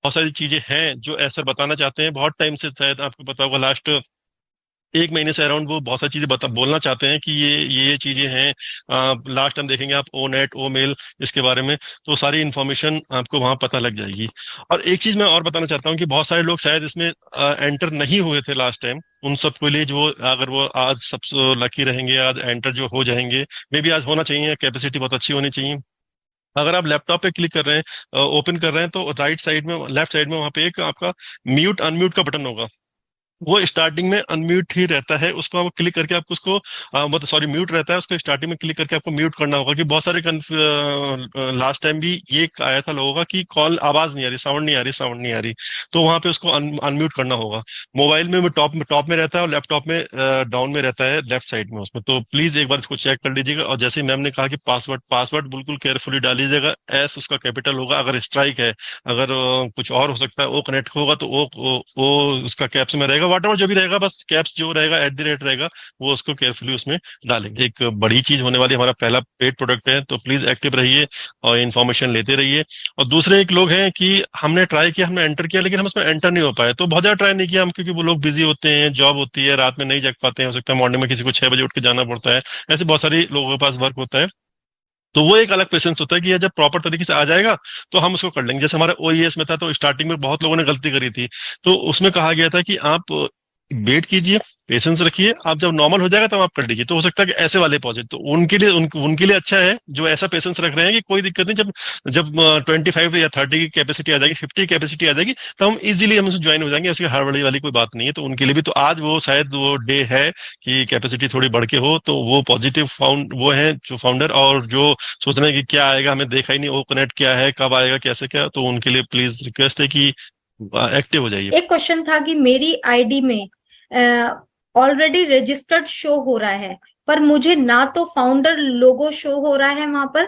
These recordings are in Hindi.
बहुत सारी चीजें हैं जो ऐसा बताना चाहते हैं बहुत टाइम से, शायद आपको पता होगा लास्ट एक महीने से अराउंड वो बहुत सारी चीजें बोलना चाहते हैं कि ये चीजें हैं। लास्ट टाइम देखेंगे आप ओ नेट ओ मेल इसके बारे में, तो सारी इन्फॉर्मेशन आपको वहां पता लग जाएगी। और एक चीज मैं और बताना चाहता हूँ कि बहुत सारे लोग शायद इसमें एंटर नहीं हुए थे लास्ट टाइम, उन सबके लिए जो अगर वो आज सब लकी रहेंगे, आज एंटर जो हो जाएंगे, मे बी आज होना चाहिए, कैपेसिटी बहुत अच्छी होनी चाहिए। अगर आप लैपटॉप पे क्लिक कर रहे हैं, ओपन कर रहे हैं, तो राइट साइड में लेफ्ट साइड में वहां पे एक आपका म्यूट अनम्यूट का बटन होगा। वो स्टार्टिंग में अनम्यूट ही रहता है, उसको आप क्लिक करके आपको उसको मतलब सॉरी म्यूट रहता है, उसको स्टार्टिंग में क्लिक करके आपको म्यूट करना होगा। कि बहुत सारे लास्ट टाइम भी ये आया था लोगों का कि कॉल आवाज नहीं आ रही, साउंड नहीं आ रही, साउंड नहीं आ रही, तो वहां पे उसको अनम्यूट करना होगा। मोबाइल में टॉप में रहता है और लैपटॉप में डाउन में रहता है, लेफ्ट साइड में उसमें। तो प्लीज एक बार इसको चेक कर लीजिएगा। और जैसे मैम ने कहा कि पासवर्ड पासवर्ड बिल्कुल केयरफुली डालीजिएगा। एस उसका कैपिटल होगा, अगर स्ट्राइक है, अगर कुछ और हो सकता है, ओ कनेक्ट होगा तो ओ उसका कैप्स में रहेगा, वट जो भी रहेगा, बस कैप्स जो रहेगा @ रहेगा, वो उसको केयरफुली उसमें डालेंगे। एक बड़ी चीज होने वाली, हमारा पहला पेड प्रोडक्ट है, तो प्लीज एक्टिव रहिए और इन्फॉर्मेशन लेते रहिए। और दूसरे एक लोग हैं कि हमने ट्राई किया, हमने एंटर किया, लेकिन हम उसमें एंटर नहीं हो पाए, तो बहुत ज्यादा ट्राई नहीं किया हम, क्योंकि वो लोग बिजी होते हैं, जॉब होती है, रात में नहीं जग पाते हैं, हो सकता है मॉर्निंग में किसी को 6 बजे उठ के जाना पड़ता है, ऐसे बहुत सारे लोगों के पास वर्क होता है। तो वो एक अलग पेशेंस होता है कि ये जब प्रॉपर तरीके से आ जाएगा तो हम उसको कर लेंगे। जैसे हमारा ओईएस में था, तो स्टार्टिंग में बहुत लोगों ने गलती करी थी, तो उसमें कहा गया था कि आप वेट कीजिए, पेशेंस रखिए, आप जब नॉर्मल हो जाएगा तब आप कर लीजिए। तो हो सकता है कि ऐसे वाले पॉजिटिव, तो उनके लिए अच्छा है जो ऐसा पेशेंस रख रहे हैं कि कोई दिक्कत नहीं, जब जब 25 या 30 की कैपेसिटी आ जाएगी, 50 की कैपेसिटी आ जाएगी, तो हम इजीली हम उसमें ज्वाइन हो जाएंगे, उसकी हड़बड़ी वाली कोई बात नहीं है। तो उनके लिए भी तो आज वो शायद वो डे है कि कैपेसिटी थोड़ी बढ़ के हो, तो वो पॉजिटिव वो है जो फाउंडर, और जो सोच रहे हैं कि क्या आएगा हमें देखा ही नहीं, वो कनेक्ट क्या है, कब आएगा, कैसे क्या, तो उनके लिए प्लीज रिक्वेस्ट है कि एक्टिव हो जाइए। एक क्वेश्चन था कि मेरी आईडी में ऑलरेडी रजिस्टर्ड शो हो रहा है, पर मुझे ना तो फाउंडर लोगो शो हो रहा है वहां पर,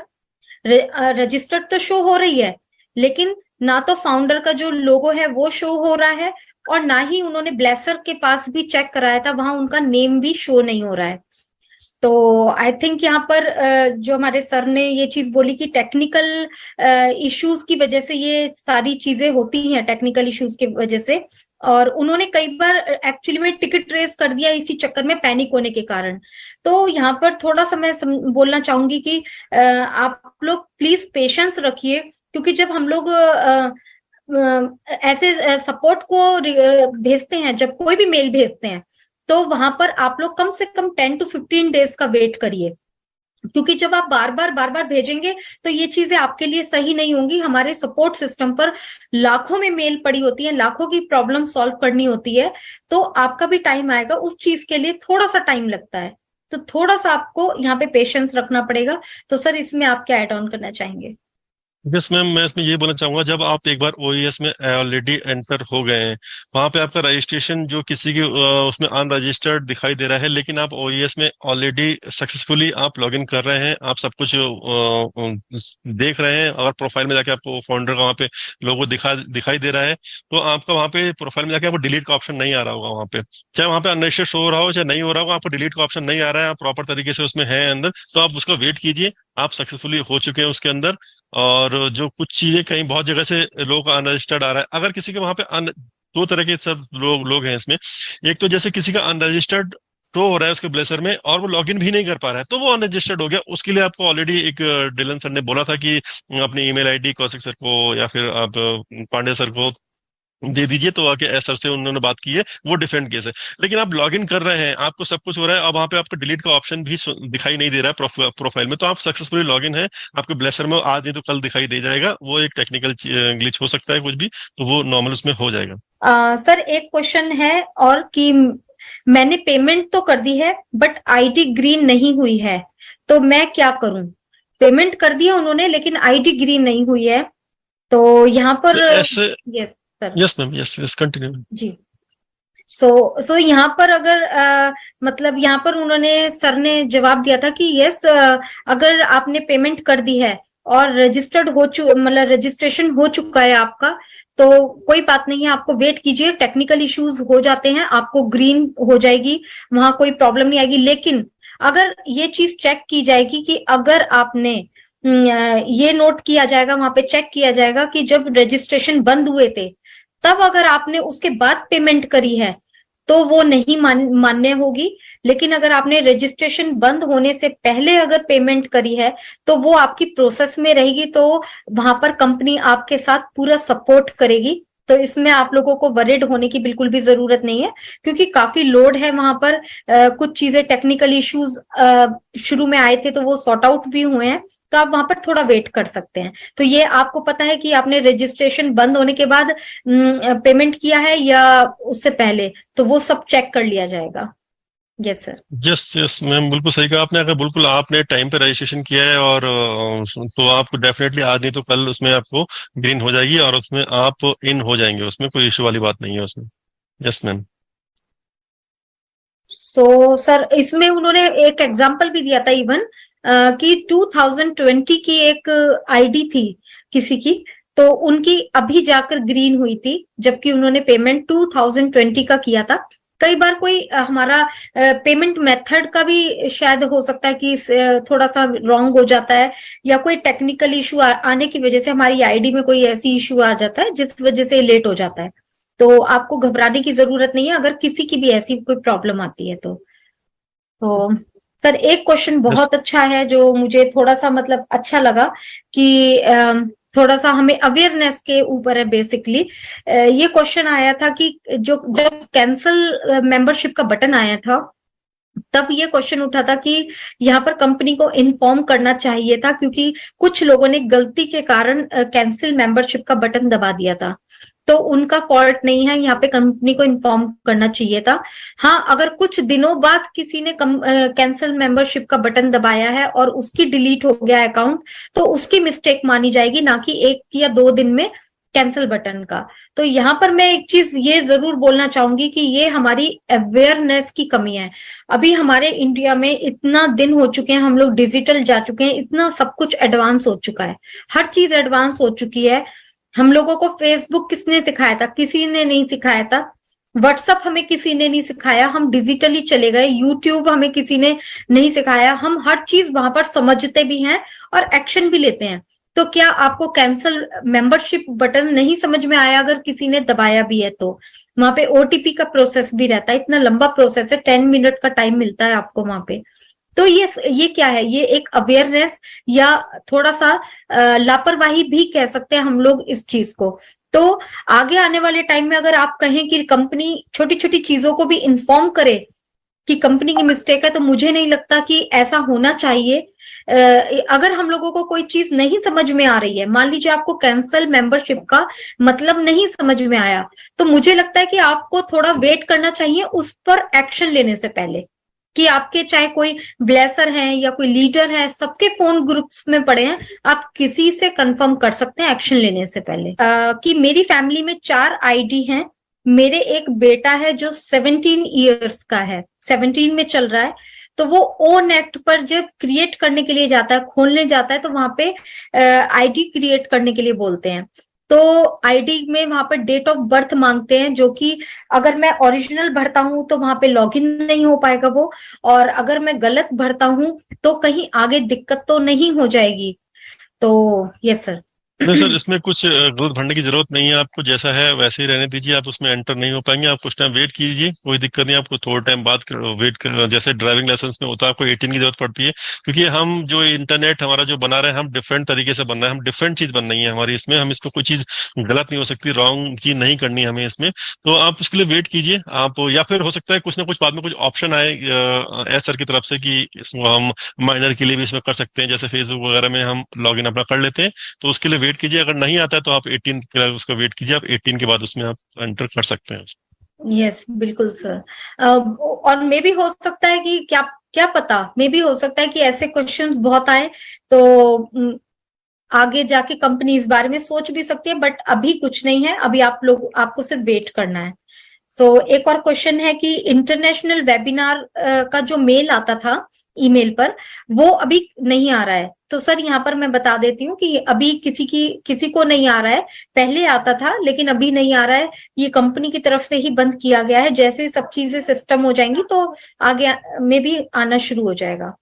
रजिस्टर्ड तो शो हो रही है, लेकिन ना तो फाउंडर का जो लोगो है वो शो हो रहा है, और ना ही उन्होंने ब्लेसर के पास भी चेक कराया था, वहां उनका नेम भी शो नहीं हो रहा है। तो आई थिंक यहाँ पर जो हमारे सर ने ये चीज बोली कि टेक्निकल इश्यूज की वजह से ये सारी चीजें होती हैं, टेक्निकल इश्यूज की वजह से। और उन्होंने कई बार एक्चुअली में टिकट रेस कर दिया इसी चक्कर में, पैनिक होने के कारण। तो यहाँ पर थोड़ा सा मैं बोलना चाहूंगी कि आप लोग प्लीज पेशेंस रखिए, क्योंकि जब हम लोग ऐसे सपोर्ट को भेजते हैं, जब कोई भी मेल भेजते हैं, तो वहां पर आप लोग कम से कम 10 to 15 डेज का वेट करिए, क्योंकि जब आप बार बार भेजेंगे तो ये चीजें आपके लिए सही नहीं होंगी। हमारे सपोर्ट सिस्टम पर लाखों में मेल पड़ी होती है, लाखों की प्रॉब्लम सॉल्व करनी होती है, तो आपका भी टाइम आएगा, उस चीज के लिए थोड़ा सा टाइम लगता है, तो थोड़ा सा आपको यहाँ पे पेशेंस रखना पड़ेगा। तो सर इसमें आप क्या एड ऑन करना चाहेंगे? यस मैम, मैं इसमें ये बोलना चाहूंगा, जब आप एक बार ओईएस में ऑलरेडी एंटर हो गए हैं, वहां पे आपका रजिस्ट्रेशन जो किसी की उसमें अनरजिस्टर्ड दिखाई दे रहा है, लेकिन आप ओईएस में ऑलरेडी सक्सेसफुली आप लॉगिन कर रहे हैं, आप सब कुछ देख रहे हैं, अगर प्रोफाइल में जाके आपको फाउंडर का वहाँ पे लोगो दिखाई दे रहा है, तो आपका वहाँ पे प्रोफाइल में जाके आपको डिलीट का ऑप्शन नहीं आ रहा होगा वहाँ पे। चाहे वहाँ पे अनरजिस्टर्ड शो हो रहा हो चाहे नहीं हो रहा होगा, आपको डिलीट का ऑप्शन नहीं आ रहा है, आप प्रॉपर तरीके से उसमें है अंदर, तो आप उसका वेट कीजिए, आप सक्सेसफुली हो चुके हैं उसके अंदर। और जो कुछ चीजें कहीं बहुत जगह से लोग अनरजिस्टर्ड आ रहा है, अगर किसी के वहां पे दो तरह के सब लोग हैं इसमें। एक तो जैसे किसी का अनरजिस्टर्ड शो हो रहा है उसके ब्लेसर में और वो लॉगिन भी नहीं कर पा रहा है, तो वो अनरजिस्टर्ड हो गया, उसके लिए आपको ऑलरेडी एक डिलन सर ने बोला था कि अपनी ईमेल आईडी कौशिक सर को या फिर आप पांडे सर को दे दीजिए, तो आके सर से उन्होंने बात की है, वो डिफरेंट केस है। लेकिन आप लॉगिन कर रहे हैं, आपको सब कुछ हो रहा है, अब वहां पे आपको डिलीट का ऑप्शन भी दिखाई नहीं दे रहा है प्रोफाइल में, तो आप सक्सेसफुली लॉगिन है, आपके ब्लेसर में आज नहीं तो कल दिखाई दे जाएगा। वो एक टेक्निकल ग्लिच हो सकता है कुछ भी, तो वो नॉर्मल उसमें हो जाएगा। सर एक क्वेश्चन है और कि मैंने पेमेंट तो कर दी है बट आईडी ग्रीन नहीं हुई है, तो मैं क्या करूं? पेमेंट कर दिया उन्होंने लेकिन आईडी ग्रीन नहीं हुई है, तो यहाँ पर ऐसे yes sir. Yes ma'am, yes yes continue. जी। सो यहाँ पर अगर मतलब यहाँ पर उन्होंने सर ने जवाब दिया था कि यस, अगर आपने पेमेंट कर दी है और रजिस्टर्ड हो मतलब रजिस्ट्रेशन हो चुका है आपका, तो कोई बात नहीं है, आपको वेट कीजिए, टेक्निकल इश्यूज हो जाते हैं, आपको ग्रीन हो जाएगी, वहां कोई प्रॉब्लम नहीं आएगी। लेकिन अगर ये चीज चेक की जाएगी कि अगर आपने ये नोट किया जाएगा, वहां पे चेक किया जाएगा कि जब रजिस्ट्रेशन बंद हुए थे तब अगर आपने उसके बाद पेमेंट करी है तो वो नहीं मान्य होगी। लेकिन अगर आपने रजिस्ट्रेशन बंद होने से पहले अगर पेमेंट करी है तो वो आपकी प्रोसेस में रहेगी, तो वहां पर कंपनी आपके साथ पूरा सपोर्ट करेगी। तो इसमें आप लोगों को वरिड होने की बिल्कुल भी जरूरत नहीं है, क्योंकि काफी लोड है वहां पर। कुछ चीजें टेक्निकल इश्यूज शुरू में आए थे तो वो सॉर्ट आउट भी हुए हैं, तो आप वहां पर थोड़ा वेट कर सकते हैं। तो ये आपको पता है कि आपने रजिस्ट्रेशन बंद होने के बाद पेमेंट किया है या उससे पहले, तो वो सब चेक कर लिया जाएगा। Yes sir. Yes yes ma'am, बिल्कुल सही कहा आपने। अगर बिल्कुल आपने टाइम पे रजिस्ट्रेशन किया है और तो आपको डेफिनेटली आज नहीं तो कल उसमें आपको ग्रीन हो जाएगी और उसमें आप इन हो जाएंगे, उसमें कोई इशू वाली बात नहीं है उसमें। Yes ma'am. सो सर इसमें उन्होंने एक एग्जांपल भी दिया था इवन कि 2020 की एक आईडी थी किसी की, तो उनकी अभी जाकर ग्रीन हुई थी, जबकि उन्होंने पेमेंट 2020 का किया था। कई बार कोई हमारा पेमेंट मेथड का भी शायद हो सकता है कि थोड़ा सा रॉन्ग हो जाता है, या कोई टेक्निकल इशू आने की वजह से हमारी आईडी में कोई ऐसी इशू आ जाता है जिस वजह से लेट हो जाता है। तो आपको घबराने की जरूरत नहीं है अगर किसी की भी ऐसी कोई प्रॉब्लम आती है तो सर एक क्वेश्चन यस बहुत अच्छा है जो मुझे थोड़ा सा मतलब अच्छा लगा कि थोड़ा सा हमें अवेयरनेस के ऊपर है बेसिकली। ये क्वेश्चन आया था कि जो जब कैंसल मेंबरशिप का बटन आया था तब ये क्वेश्चन उठा था कि यहाँ पर कंपनी को इन्फॉर्म करना चाहिए था, क्योंकि कुछ लोगों ने गलती के कारण कैंसिल मेंबरशिप का बटन दबा दिया था। तो उनका फॉल्ट नहीं है, यहाँ पे कंपनी को इन्फॉर्म करना चाहिए था। हाँ, अगर कुछ दिनों बाद किसी ने कैंसिल मेंबरशिप का बटन दबाया है और उसकी डिलीट हो गया अकाउंट, तो उसकी मिस्टेक मानी जाएगी, ना कि 1 या 2 दिन में कैंसिल बटन का। तो यहाँ पर मैं एक चीज ये जरूर बोलना चाहूंगी कि ये हमारी अवेयरनेस की कमी है। अभी हमारे इंडिया में इतना दिन हो चुके हैं, हम लोग डिजिटल जा चुके हैं, इतना सब कुछ एडवांस हो चुका है, हर चीज एडवांस हो चुकी है। हम लोगों को फेसबुक किसने सिखाया था? किसी ने नहीं सिखाया था। व्हाट्सअप हमें किसी ने नहीं सिखाया, हम डिजिटली चले गए। यूट्यूब हमें किसी ने नहीं सिखाया, हम हर चीज वहां पर समझते भी हैं और एक्शन भी लेते हैं। तो क्या आपको कैंसिल मेंबरशिप बटन नहीं समझ में आया अगर किसी ने दबाया भी है तो? वहां पे ओटीपी का प्रोसेस भी रहता है, इतना लंबा प्रोसेस है, 10 मिनट का टाइम मिलता है आपको वहां पे। तो ये क्या है? ये एक अवेयरनेस या थोड़ा सा लापरवाही भी कह सकते हैं हम लोग इस चीज को। तो आगे आने वाले टाइम में अगर आप कहें कि कंपनी छोटी छोटी चीजों को भी इन्फॉर्म करे कि कंपनी की मिस्टेक है, तो मुझे नहीं लगता कि ऐसा होना चाहिए। अगर हम लोगों को कोई चीज नहीं समझ में आ रही है, मान लीजिए आपको कैंसल मेंबरशिप का मतलब नहीं समझ में आया, तो मुझे लगता है कि आपको थोड़ा वेट करना चाहिए उस पर एक्शन लेने से पहले। कि आपके चाहे कोई ब्लेसर है या कोई लीडर है, सबके फोन ग्रुप्स में पड़े हैं, आप किसी से कंफर्म कर सकते हैं एक्शन लेने से पहले। कि मेरी फैमिली में 4 आईडी हैं। मेरे एक बेटा है जो 17 ईयर्स का है, 17 में चल रहा है। तो वो ओ नेट पर जब क्रिएट करने के लिए जाता है, खोलने जाता है, तो वहां पे आईडी क्रिएट करने के लिए बोलते हैं। तो आईडी में वहां पर डेट ऑफ बर्थ मांगते हैं, जो कि अगर मैं ओरिजिनल भरता हूं तो वहां पे लॉगिन नहीं हो पाएगा वो, और अगर मैं गलत भरता हूं तो कहीं आगे दिक्कत तो नहीं हो जाएगी। तो यस सर। नहीं सर, इसमें कुछ गलत भरने की जरूरत नहीं है, आपको जैसा है वैसे ही रहने दीजिए। आप उसमें एंटर नहीं हो पाएंगे, आप कुछ टाइम वेट कीजिए, कोई दिक्कत नहीं। आपको थोड़ा टाइम बाद वेट कर, जैसे ड्राइविंग लाइसेंस में होता है आपको 18 की जरूरत पड़ती है, क्योंकि हम जो इंटरनेट हमारा जो बना रहे हैं, हम डिफरेंट तरीके से बन रहे हैं, हम डिफरेंट चीज बन रही है हमारी इसमें। हम इसमें कोई चीज गलत नहीं हो सकती, रॉन्ग चीज नहीं करनी हमें इसमें। तो आप उसके लिए वेट कीजिए आप, या फिर हो सकता है कुछ ना कुछ बाद में कुछ ऑप्शन आए एस सर की तरफ से कि इसमें हम माइनर के लिए भी इसमें कर सकते हैं, जैसे फेसबुक वगैरह में हम लॉग इन अपना कर लेते हैं। तो उसके लिए वेट कीजिए, अगर नहीं आता है तो आप 18 के उसका वेट कीजिए, आप 18 के बाद उसमें आप एंटर कर सकते हैं। यस बिल्कुल सर। और मे भी हो सकता है कि क्या क्या पता, मे भी हो सकता है कि ऐसे क्वेश्चंस बहुत आए, तो आगे जाके कंपनी इस बारे में सोच भी सकती है, बट अभी कुछ नहीं है, अभी आपको सिर्फ वेट करना है। सो एक और क्वेश्चन है कि इंटरनेशनल वेबिनार का जो मेल आता था ईमेल पर, वो अभी नहीं आ रहा है। तो सर यहाँ पर मैं बता देती हूँ कि अभी किसी को नहीं आ रहा है, पहले आता था लेकिन अभी नहीं आ रहा है। ये कंपनी की तरफ से ही बंद किया गया है, जैसे सब चीजें सिस्टम हो जाएंगी तो आगे में भी आना शुरू हो जाएगा।